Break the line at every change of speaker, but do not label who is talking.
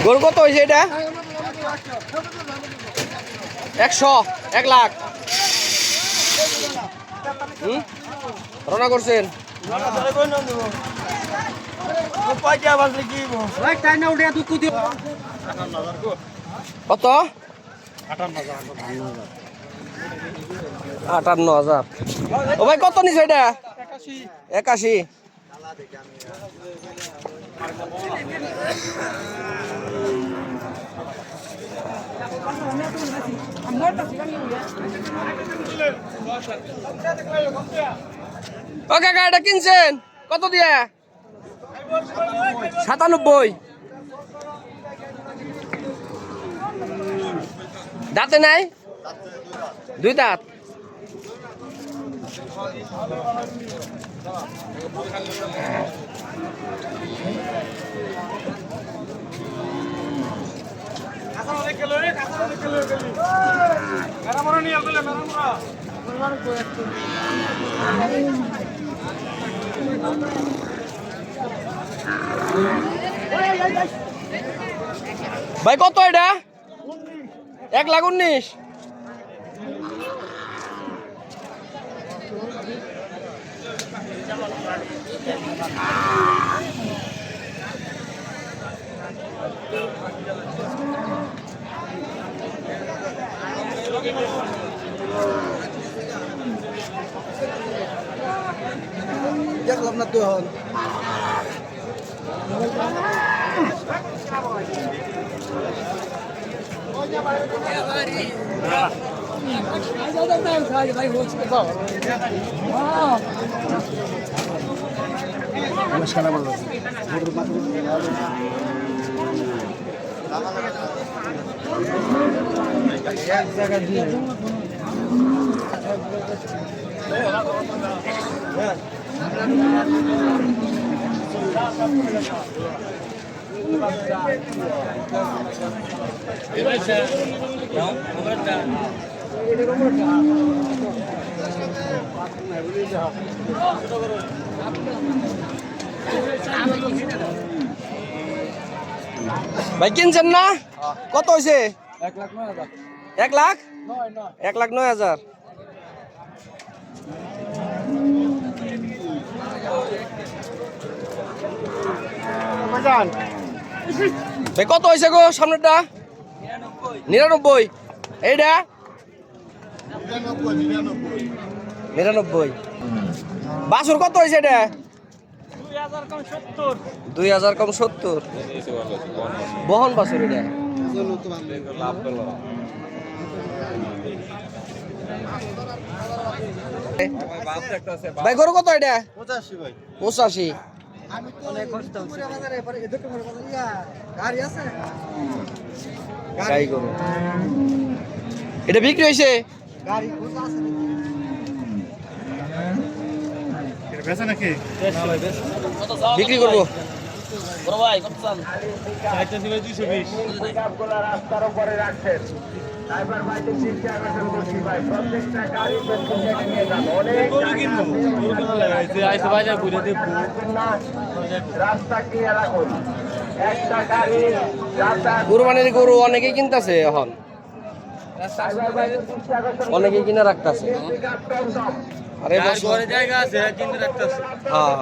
গরু কত হয়েছে এটা? 100, 1 লাখ। রওনা করছেন? কত? 58,000। ও ভাই কত নিছে এটা? 81। ও কাকা এটা কিনছেন কত দিয়ে? 97। দাঁতে নাই? 2 দাঁত। ভাই কত এটা? 1,19,000। দেখলাম না তো হল এক জায়গা দিয়ে ভাই কিনছেন না? কত হয়েছে? 1,09,000। 1,09,000। ভাই কত হয়েছে গো সামনেটা? 99। এইটা 99। বাছুর কত হয়েছে এটা? 2,000 কম 70। বহন বাছুর এটা। ভাই গরু কত এটা? 85। গাড়ি গরু এটা বিক্রি হয়েছে? বিক্রি করবো। কুরবানির গরু অনেকেই কিনতেছে এখন, অনেকেই কিনে রাখতেছে। আরে জায়গা আছে কিনে রাখতেছে। হ্যাঁ।